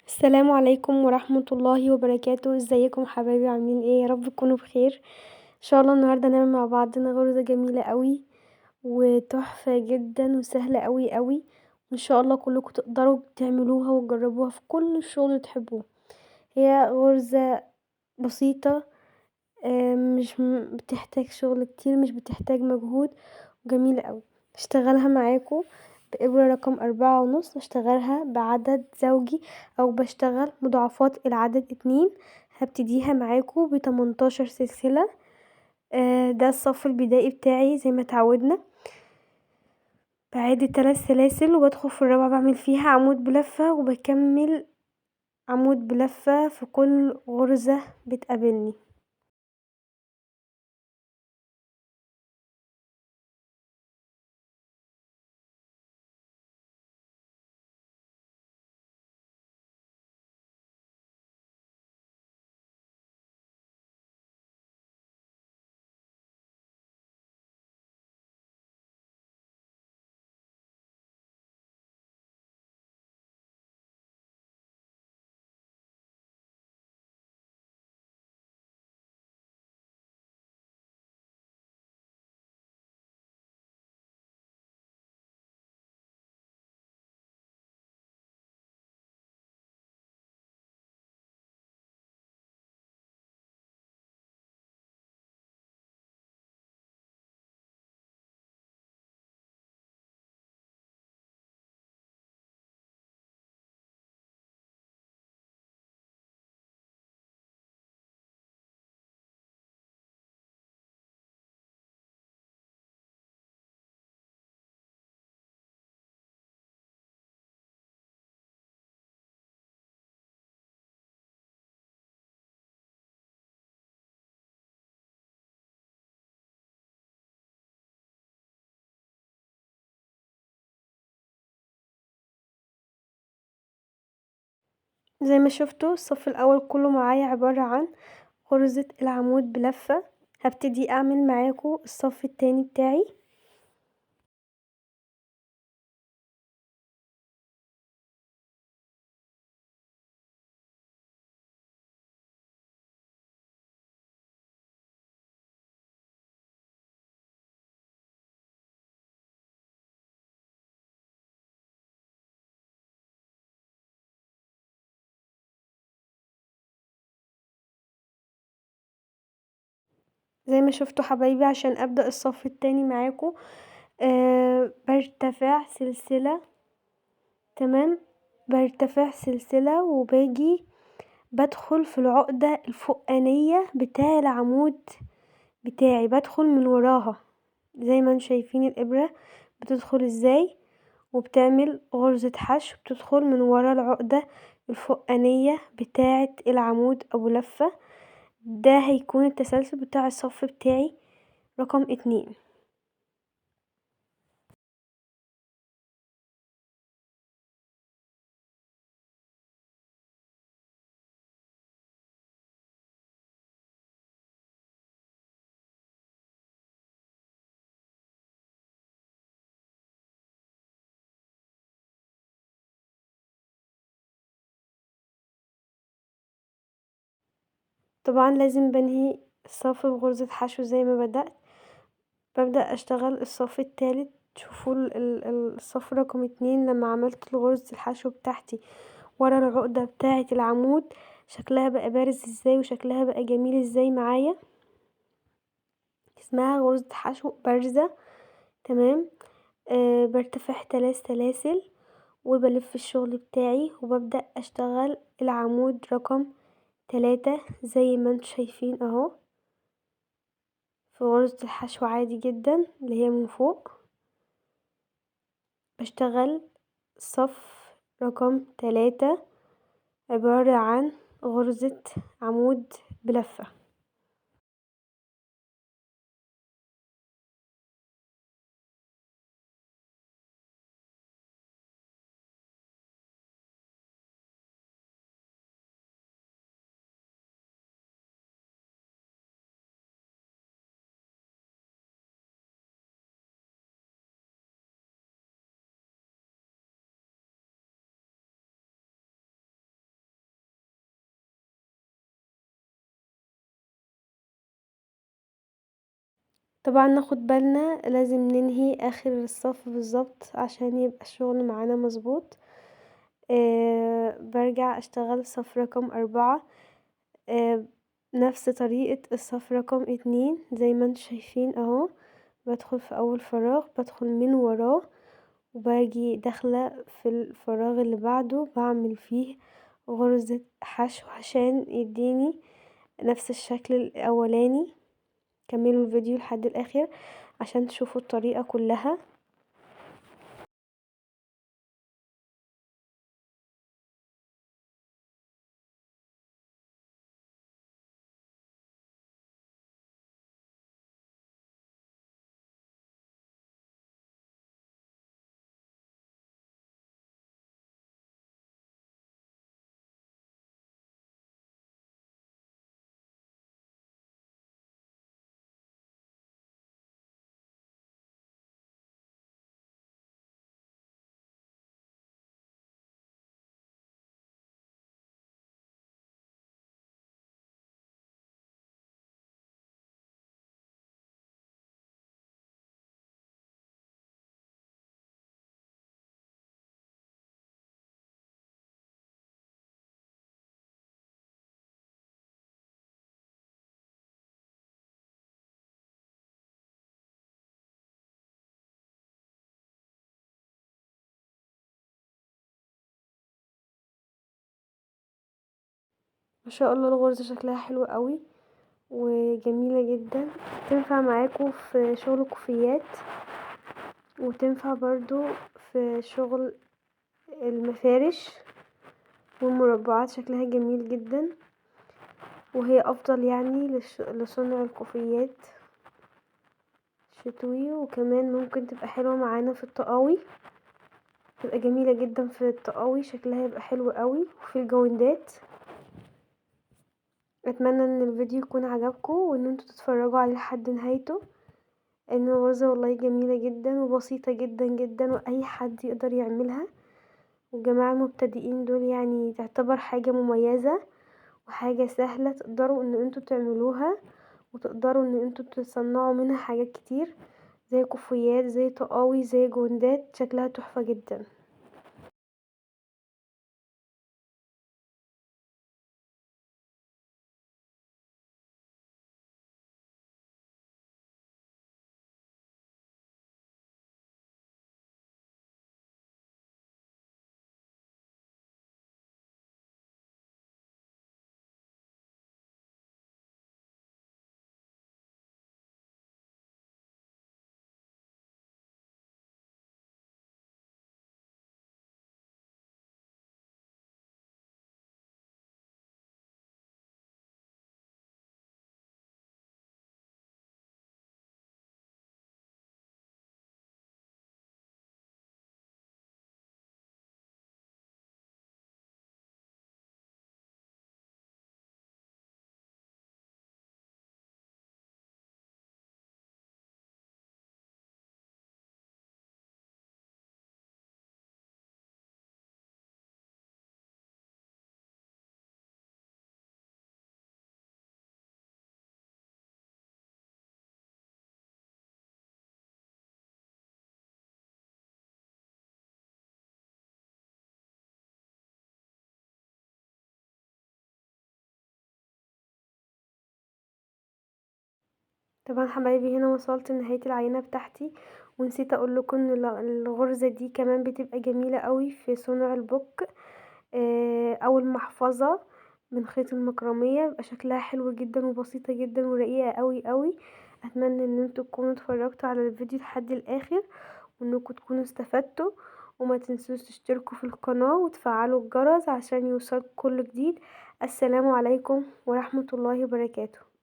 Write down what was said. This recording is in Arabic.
السلام عليكم ورحمة الله وبركاته، ازيكم حبايبي عاملين ايه؟ يا رب تكونوا بخير. ان شاء الله النهارده نعمل مع بعضنا غرزة جميلة قوي وتحفة جدا وسهلة قوي قوي، وان شاء الله كلكم تقدروا تعملوها وتجربوها في كل الشغل تحبوه. هي غرزة بسيطة، مش بتحتاج شغل كتير، مش بتحتاج مجهود، وجميلة قوي. هشتغلها معاكم بإبرة رقم 4.5، هشتغلها بعدد زوجي او بشتغل مضاعفات العدد 2. هبتديها معاكم ب18 سلسلة. ده الصف البدائي بتاعي زي ما اتعودنا. بعد 3 سلاسل وبدخل في الرابعة، بعمل فيها عمود بلفة وبكمل عمود بلفة في كل غرزة بتقابلني. زي ما شفتوا الصف الاول كله معايا عبارة عن غرزة العمود بلفة. هبتدي اعمل معاكم الصف التاني بتاعي. زي ما شفتوا حبايبي، عشان ابدأ الصف التاني معاكم برتفع سلسلة. تمام، برتفع سلسلة وباجي بدخل في العقدة الفوقانية بتاع العمود بتاعي، بدخل من وراها زي ما انتم شايفين الابرة بتدخل ازاي، وبتعمل غرزة حشو بتدخل من ورا العقدة الفوقانية بتاعة العمود ابو لفة. ده هيكون التسلسل بتاع الصف بتاعي رقم 2. طبعا لازم بنهي الصف بغرزة حشو زي ما بدأت. ببدأ اشتغل الصف التالت. شوفوا الصف رقم 2 لما عملت غرزة الحشو بتاعتي ورا العقدة بتاعة العمود، شكلها بقى بارز ازاي وشكلها بقى جميل ازاي معايا. اسمها غرزة حشو بارزة. تمام. برتفع 3 سلاسل وبلف الشغل بتاعي وببدأ اشتغل العمود رقم 3 زي ما انتوا شايفين اهو، في غرزة الحشو عادي جدا اللي هي من فوق. بشتغل صف رقم 3 عبارة عن غرزة عمود بلفة. طبعا ناخد بالنا لازم ننهي اخر الصف بالظبط عشان يبقى الشغل معانا مظبوط. برجع اشتغل صف رقم 4، نفس طريقة الصف رقم 2 زي ما انتوا شايفين اهو. بدخل في اول فراغ، بدخل من وراه وباجي داخلة في الفراغ اللي بعده بعمل فيه غرزة حشو عشان يديني نفس الشكل الاولاني. كملوا الفيديو لحد الاخر عشان تشوفوا الطريقة كلها. ما شاء الله الغرزة شكلها حلو قوي وجميلة جدا، تنفع معاكم في شغل الكوفيات وتنفع برضو في شغل المفارش والمربعات. شكلها جميل جدا وهي افضل يعني لصنع الكوفيات شتوي، وكمان ممكن تبقى حلوة معانا في الطقاوي، تبقى جميلة جدا في الطقاوي، شكلها يبقى حلو قوي وفي الجويندات. اتمنى ان الفيديو يكون عجبكم وان انتوا تتفرجوا عليه لحد نهايته، ان الغرزة والله جميلة جدا وبسيطة جدا جدا واي حد يقدر يعملها. والجماعة المبتدئين دول يعني تعتبر حاجة مميزة وحاجة سهلة تقدروا ان انتوا تعملوها، وتقدروا ان انتوا تصنعوا منها حاجات كتير زي كوفيات زي طقاوي زي جوندات، شكلها تحفة جدا. طبعا حبايبي هنا وصلت لنهاية العينة بتاعتي، ونسيت اقول لكم ان الغرزة دي كمان بتبقى جميلة قوي في صنع البوك او المحفظة من خيط المكرمية، بيبقى شكلها حلو جدا وبسيطة جدا ورقيقة قوي قوي. اتمنى ان انتوا تكونوا اتفرجتوا على الفيديو لحد الاخر وانكم تكونوا استفدتوا، وما تنسوش تشتركوا في القناة وتفعلوا الجرس عشان يوصلكوا كل جديد. السلام عليكم ورحمة الله وبركاته.